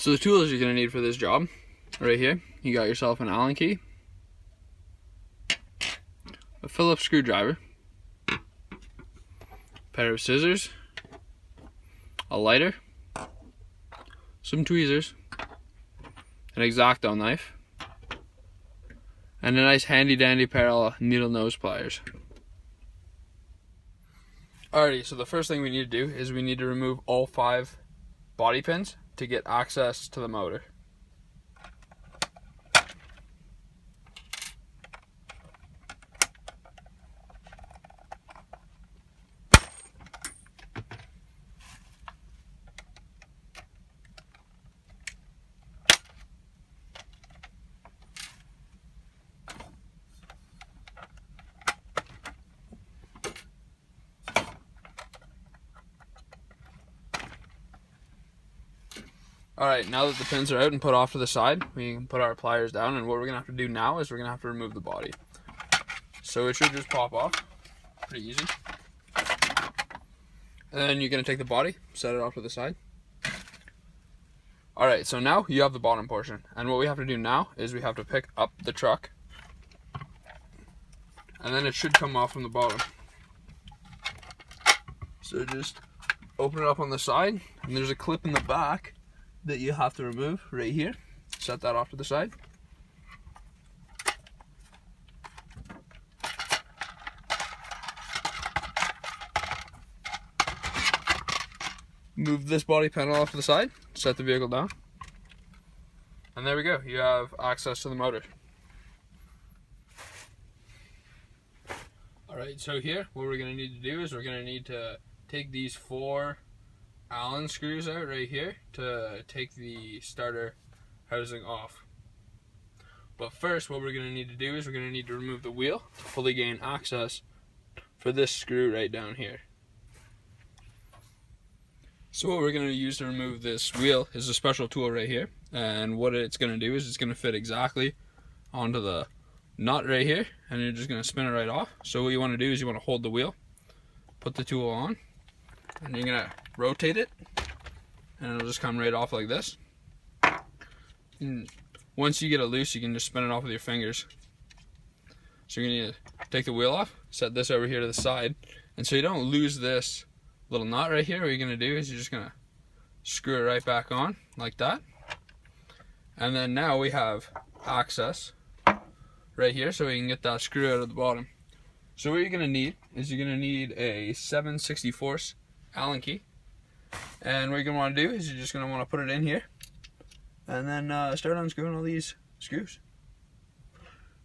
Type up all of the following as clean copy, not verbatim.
So the tools you're going to need for this job, right here, you got yourself an Allen key, a Phillips screwdriver, a pair of scissors, a lighter, some tweezers, an X-Acto knife, and a nice handy dandy pair of needle nose pliers. Alrighty, so the first thing we need to do is we need to remove all 5 body pins to get access to the motor. Alright, now that the pins are out and put off to the side, we can put our pliers down, and what we're going to have to do now is we're going to have to remove the body. So it should just pop off, pretty easy. And then you're going to take the body, set it off to the side. Alright, so now you have the bottom portion, and what we have to do now is we have to pick up the truck, and then it should come off from the bottom. So just open it up on the side, and there's a clip in the back that you have to remove right here. Set that off to the side. Move this body panel off to the side, set the vehicle down, and there we go, you have access to the motor. Alright, so here what we're going to need to do is we're going to need to take these 4 Allen screws out right here to take the starter housing off. But first what we're going to need to do is we're going to need to remove the wheel to fully gain access for this screw right down here. So what we're going to use to remove this wheel is a special tool right here, and what it's going to do is it's going to fit exactly onto the nut right here, and you're just going to spin it right off. So what you want to do is you want to hold the wheel, put the tool on, and you're going to rotate it, and it'll just come right off like this. And once you get it loose, you can just spin it off with your fingers. So you're going to take the wheel off, set this over here to the side, and so you don't lose this little knot right here, what you're going to do is you're just going to screw it right back on like that. And then now we have access right here so we can get that screw out of the bottom. So what you're going to need is you're going to need a 7/64 Allen key, and what you're going to want to do is you're just going to want to put it in here and then start unscrewing all these screws.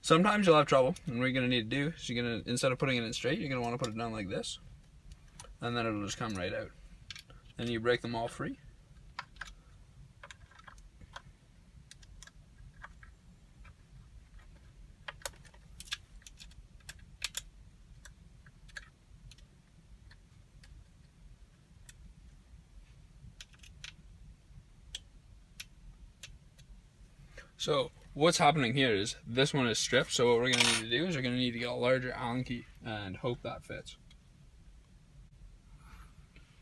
Sometimes you'll have trouble, and what you're going to need to do is you're going to, instead of putting it in straight, you're going to want to put it down like this, and then it'll just come right out. Then you break them all free. So what's happening here is this one is stripped, so what we're going to need to do is we're going to need to get a larger Allen key and hope that fits.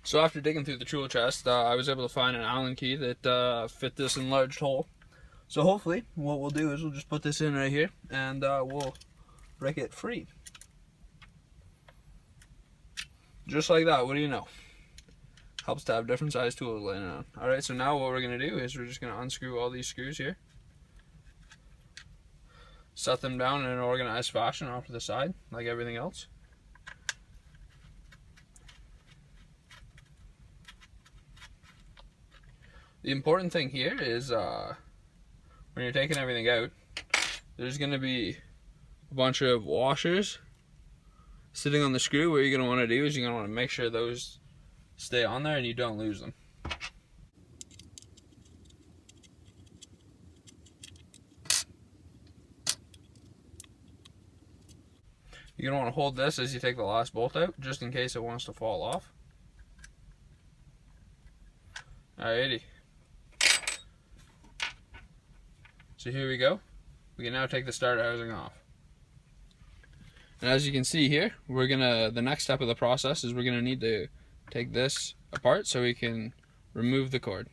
So after digging through the tool chest, I was able to find an Allen key that fit this enlarged hole. So hopefully what we'll do is we'll just put this in right here, and we'll break it free. Just like that, what do you know? Helps to have different size tools laying around. Alright, so now what we're going to do is we're just going to unscrew all these screws here. Set them down in an organized fashion off to the side, like everything else. The important thing here is when you're taking everything out, there's going to be a bunch of washers sitting on the screw. What you're going to want to do is you're going to want to make sure those stay on there and you don't lose them. You're going to want to hold this as you take the last bolt out, just in case it wants to fall off. Alrighty. So here we go. We can now take the starter housing off. And as you can see here, the next step of the process is we're gonna need to take this apart so we can remove the cord.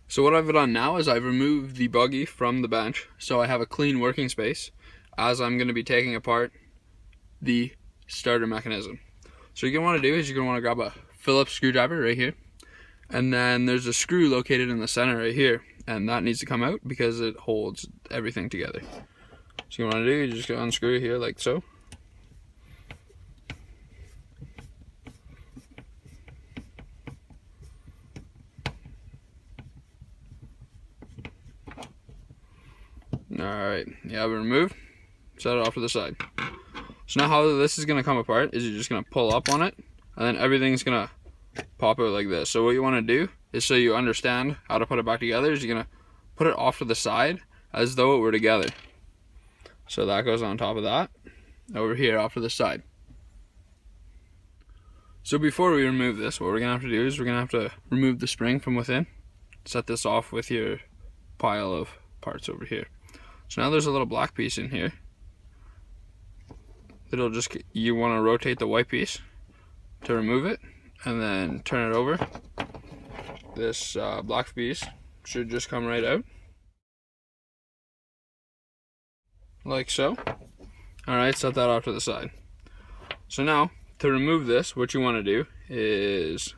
So what I've done now is I've removed the buggy from the bench, so I have a clean working space as I'm going to be taking apart the starter mechanism. So what you're going to want to do is you're going to want to grab a Phillips screwdriver right here, and then there's a screw located in the center right here, and that needs to come out because it holds everything together. So you want to do, you just unscrew here like so. Alright, you have it removed, set it off to the side. So now how this is going to come apart is you're just going to pull up on it, and then everything's going to pop out like this. So what you want to do is, so you understand how to put it back together, is you're going to put it off to the side as though it were together. So that goes on top of that, over here off to the side. So before we remove this, what we're going to have to do is we're going to have to remove the spring from within. Set this off with your pile of parts over here. So now there's a little black piece in here. It'll just, you want to rotate the white piece to remove it, and then turn it over. This black piece should just come right out, like so. Alright, set that off to the side. So now, to remove this, what you want to do is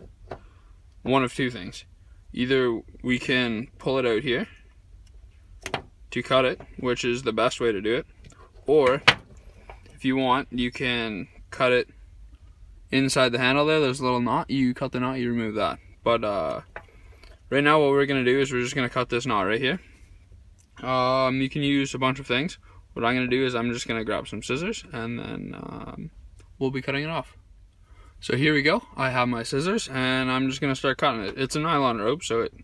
one of two things. Either we can pull it out here to cut it, which is the best way to do it, or if you want, you can cut it inside the handle there. There's a little knot, you cut the knot, you remove that. But right now what we're going to do is we're just going to cut this knot right here. You can use a bunch of things. What I'm going to do is I'm just going to grab some scissors, and then we'll be cutting it off. So here we go, I have my scissors, and I'm just going to start cutting it. It's a nylon rope, so it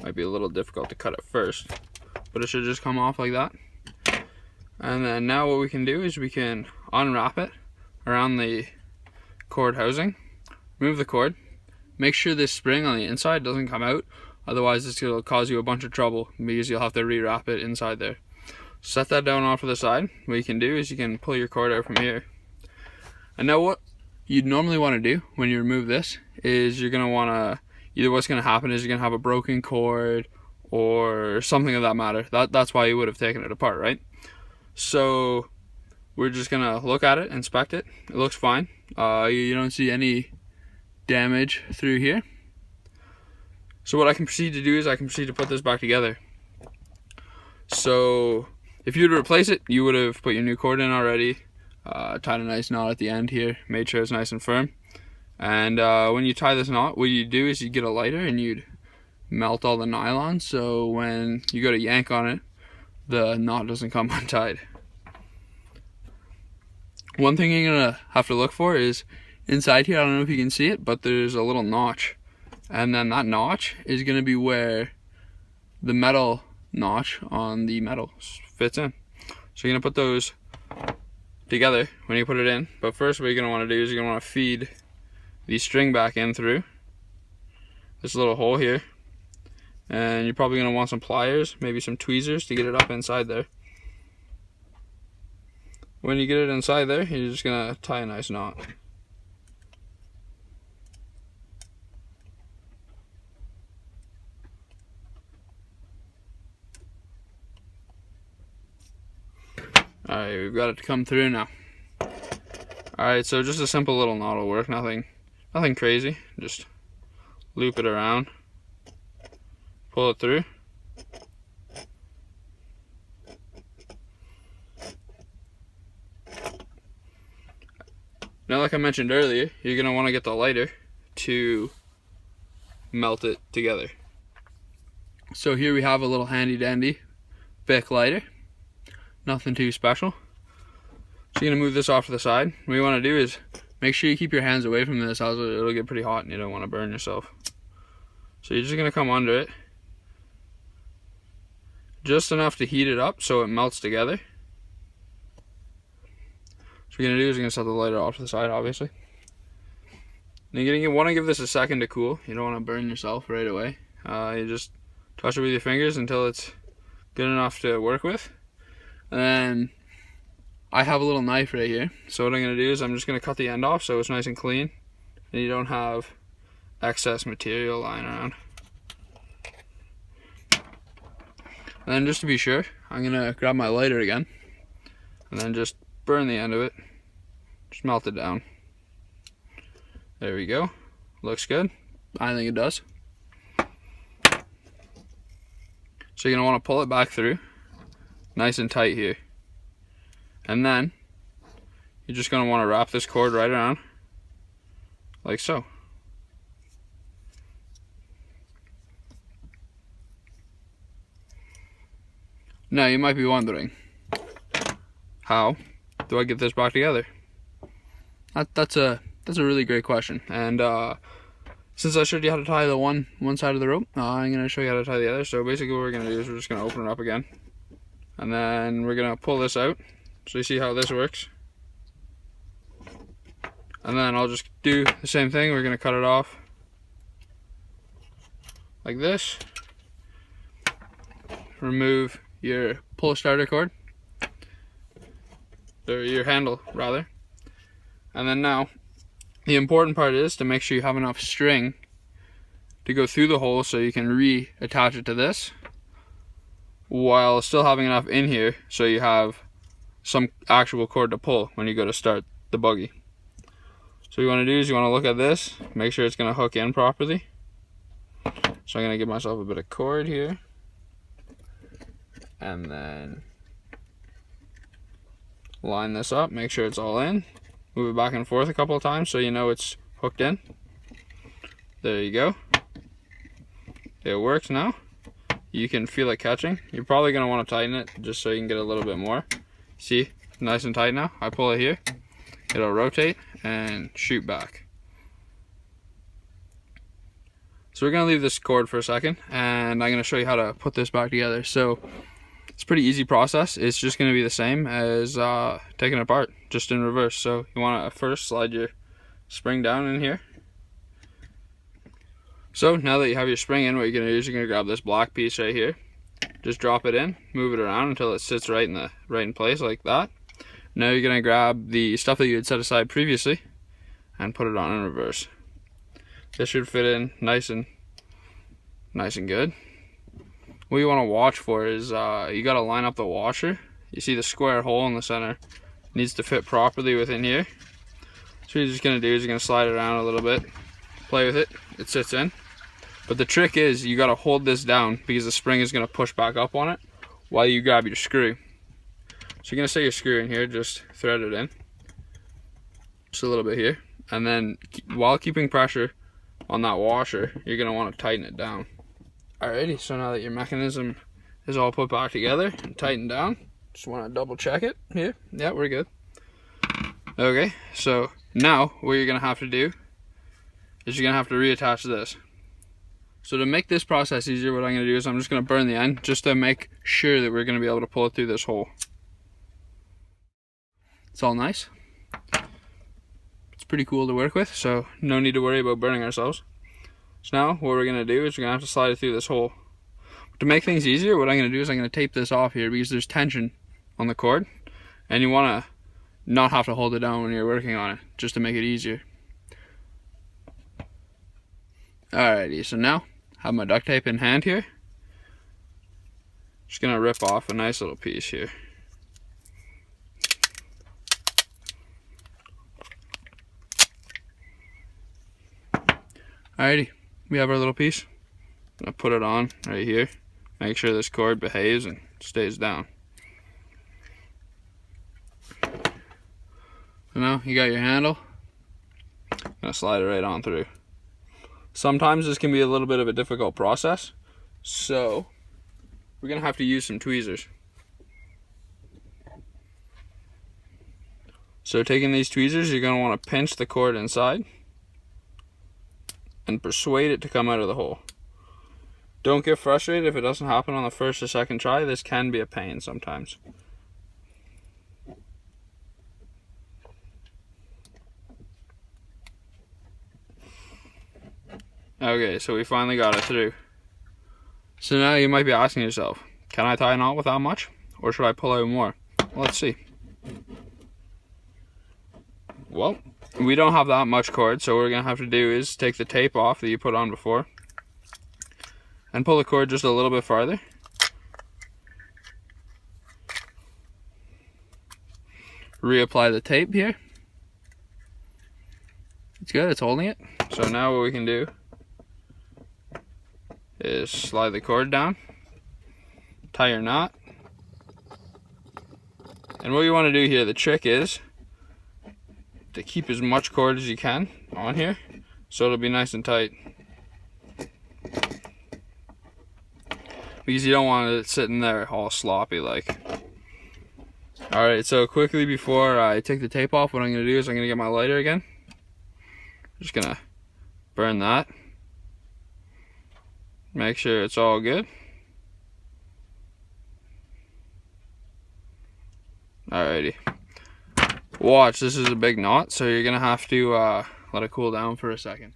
might be a little difficult to cut it first, but it should just come off like that. And then now what we can do is we can unwrap it around the cord housing, remove the cord, make sure this spring on the inside doesn't come out, otherwise it's going to cause you a bunch of trouble because you'll have to rewrap it inside there. Set that down off to the side. What you can do is you can pull your cord out from here. And now what you'd normally want to do when you remove this is you're going to want to, either what's going to happen is you're going to have a broken cord or something of that matter. That's why you would have taken it apart, right? So we're just going to look at it, inspect it. It looks fine. You don't see any damage through here. So what I can proceed to do is I can proceed to put this back together. So if you were to replace it, you would have put your new cord in already, tied a nice knot at the end here, made sure it's nice and firm. And when you tie this knot, what you do is you get a lighter and you'd melt all the nylon, so when you go to yank on it, the knot doesn't come untied. One thing you're gonna have to look for is inside here, I don't know if you can see it, but there's a little notch, and then that notch is gonna be where the metal notch on the metal fits in. So you're gonna put those together when you put it in, but first what you're gonna want to do is you're gonna want to feed the string back in through this little hole here, and you're probably gonna want some pliers, maybe some tweezers to get it up inside there. When you get it inside there, you're just gonna tie a nice knot. Alright, we've got it to come through now. Alright, so just a simple little knot will work, nothing crazy. Just loop it around, pull it through. Now, like I mentioned earlier, you're going to want to get the lighter to melt it together. So here we have a little handy dandy Bic lighter. Nothing too special. So you're going to move this off to the side. What you want to do is make sure you keep your hands away from this, else it'll get pretty hot and you don't want to burn yourself. So you're just going to come under it, just enough to heat it up so it melts together. So what you're going to do is you're going to set the lighter off to the side, obviously. And you're going to want to give this a second to cool. You don't want to burn yourself right away. You just touch it with your fingers until it's good enough to work with. And then I have a little knife right here. So what I'm going to do is I'm just going to cut the end off so it's nice and clean and you don't have excess material lying around. And then just to be sure, I'm gonna grab my lighter again and then just burn the end of it. Just melt it down. There we go. Looks good. I think it does. So you're gonna want to pull it back through nice and tight here. And then you're just gonna want to wrap this cord right around like so. Now you might be wondering, how do I get this back together? That's a really great question. And since I showed you how to tie the one side of the rope, I'm going to show you how to tie the other. So basically what we're going to do is we're just going to open it up again. And then we're going to pull this out. So you see how this works. And then I'll just do the same thing. We're going to cut it off like this. Remove your pull starter cord, or your handle rather. And then now the important part is to make sure you have enough string to go through the hole so you can reattach it to this while still having enough in here so you have some actual cord to pull when you go to start the buggy. So what you want to do is you want to look at this, make sure it's going to hook in properly. So I'm going to give myself a bit of cord here. And then line this up, make sure it's all in. Move it back and forth a couple of times so you know it's hooked in. There you go. It works now. You can feel it catching. You're probably going to want to tighten it just so you can get a little bit more. See, nice and tight now. I pull it here, it'll rotate and shoot back. So we're going to leave this cord for a second and I'm going to show you how to put this back together. So it's a pretty easy process. It's just going to be the same as taking it apart, just in reverse. So you want to first slide your spring down in here. So now that you have your spring in, what you're going to do is you're going to grab this black piece right here. Just drop it in, move it around until it sits right in place like that. Now you're going to grab the stuff that you had set aside previously and put it on in reverse. This should fit in nice and good. What you want to watch for is you got to line up the washer. You see the square hole in the center, it needs to fit properly within here. So what you're just going to do is you're going to slide it around a little bit, play with it, it sits in. But the trick is you got to hold this down because the spring is going to push back up on it while you grab your screw. So you're going to set your screw in here, just thread it in just a little bit here, and then while keeping pressure on that washer, you're going to want to tighten it down. Alrighty, so now that your mechanism is all put back together and tightened down, just want to double check it here. Yeah, we're good. Okay, so now what you're going to have to do is you're going to have to reattach this. So to make this process easier, what I'm going to do is I'm just going to burn the end just to make sure that we're going to be able to pull it through this hole. It's all nice. It's pretty cool to work with, so no need to worry about burning ourselves. So now what we're going to do is we're going to have to slide it through this hole. To make things easier, what I'm going to do is I'm going to tape this off here because there's tension on the cord and you want to not have to hold it down when you're working on it, just to make it easier. Alrighty, so now I have my duct tape in hand here. Just going to rip off a nice little piece here. Alrighty, we have our little piece. I'm going to put it on right here. Make sure this cord behaves and stays down. So now you got your handle. I'm going to slide it right on through. Sometimes this can be a little bit of a difficult process, so we're going to have to use some tweezers. So taking these tweezers, you're going to want to pinch the cord inside and persuade it to come out of the hole. Don't get frustrated if it doesn't happen on the first or second try. This can be a pain sometimes. Okay, so we finally got it through. So now you might be asking yourself, can I tie a knot with that much? Or should I pull out more? Well, let's see. Well, we don't have that much cord, so what we're going to have to do is take the tape off that you put on before and pull the cord just a little bit farther. reapply the tape here. It's good, it's holding it. So now what we can do is slide the cord down, tie your knot. And what you want to do here, the trick is to keep as much cord as you can on here so it'll be nice and tight. Because you don't want it sitting there all sloppy like. Alright, so quickly before I take the tape off, what I'm going to do is I'm going to get my lighter again. Just going to burn that. Make sure it's all good. Alrighty. Watch, this is a big knot, so you're going to have to let it cool down for a second.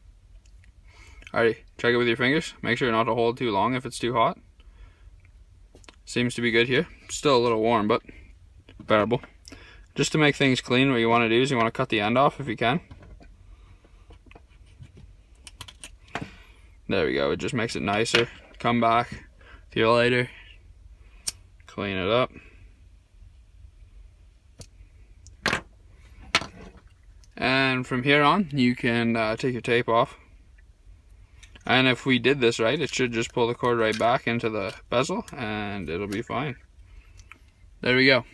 Alrighty, check it with your fingers. Make sure not to hold too long if it's too hot. Seems to be good here. Still a little warm, but bearable. Just to make things clean, what you want to do is you want to cut the end off if you can. There we go, it just makes it nicer. Come back with your lighter, clean it up. And from here on, you can take your tape off. And if we did this right, it should just pull the cord right back into the bezel and it'll be fine. There we go.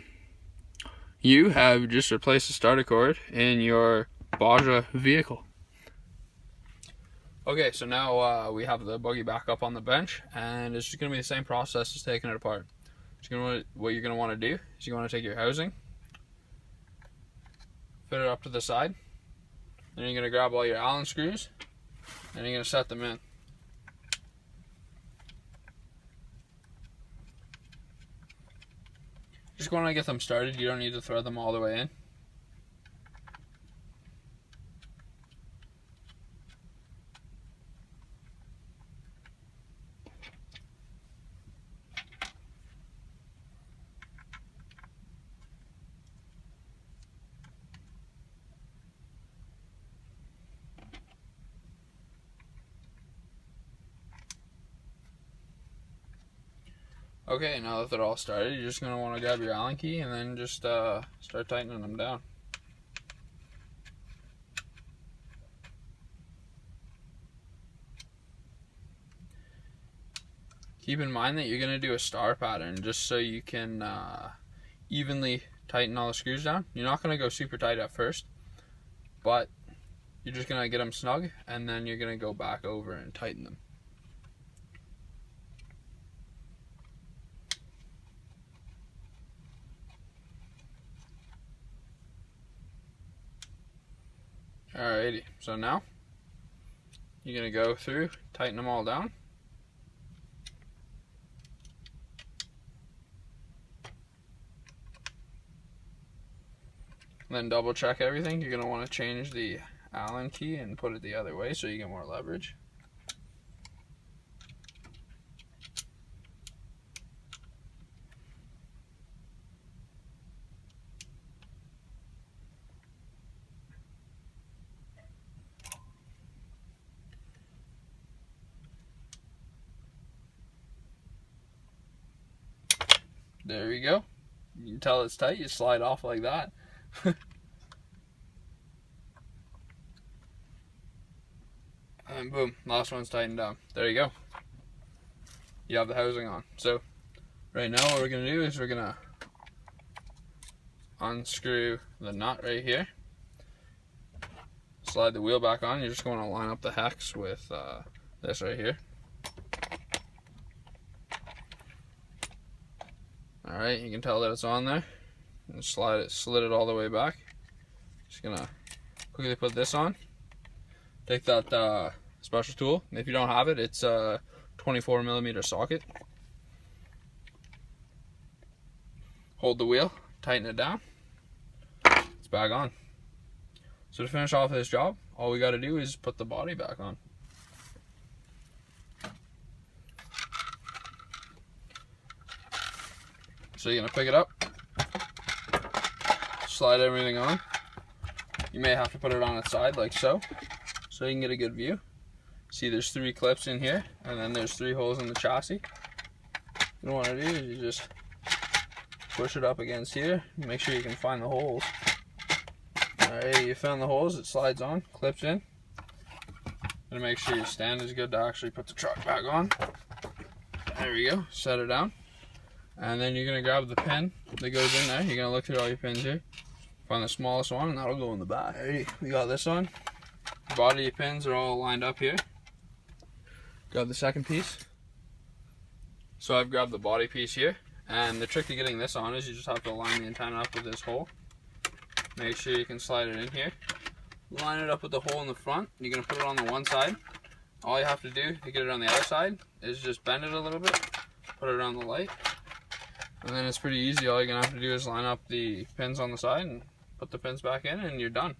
You have just replaced the starter cord in your Baja vehicle. Okay, so now we have the buggy back up on the bench, and it's just going to be the same process as taking it apart. What you're going to want to do is you want to take your housing, fit it up to the side, then you're going to grab all your Allen screws, and you're going to set them in. Just want to get them started, you don't need to thread them all the way in. Okay, now that they're all started, you're just going to want to grab your Allen key and then just start tightening them down. Keep in mind that you're going to do a star pattern just so you can evenly tighten all the screws down. You're not going to go super tight at first, but you're just going to get them snug and then you're going to go back over and tighten them. Alrighty, so now you're going to go through, tighten them all down. Then double check everything. You're going to want to change the Allen key and put it the other way so you get more leverage. There we go. You can tell it's tight, you slide off like that. And boom, last one's tightened down. There you go. You have the housing on. So right now what we're going to do is we're going to unscrew the nut right here. Slide the wheel back on. You're just going to line up the hex with this right here. Alright, you can tell that it's on there. And slid it all the way back. Just gonna quickly put this on. Take that special tool. If you don't have it, it's a 24mm socket. Hold the wheel, tighten it down. It's back on. So to finish off this job, all we gotta do is put the body back on. So you're gonna pick it up, slide everything on. You may have to put it on its side like so you can get a good view. See, there's 3 clips in here, and then there's 3 holes in the chassis. What you want to do is you just push it up against here, make sure you can find the holes. Alright, you found the holes, it slides on, clips in. And make sure your stand is good to actually put the truck back on. There we go, set it down. And then you're going to grab the pin that goes in there. You're going to look through all your pins here. Find the smallest one, and that'll go in the back. Alright, we got this on. The body of your pins are all lined up here. Grab the second piece. So I've grabbed the body piece here. And the trick to getting this on is you just have to line the antenna up with this hole. Make sure you can slide it in here. Line it up with the hole in the front. You're going to put it on the one side. All you have to do to get it on the other side is just bend it a little bit, put it on the light, and then it's pretty easy. All you're going to have to do is line up the pins on the side and put the pins back in, and you're done.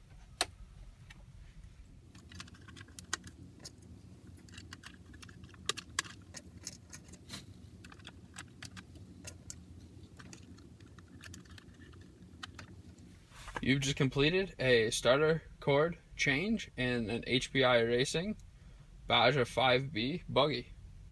You've just completed a starter cord change in an HPI Racing Baja 5B buggy.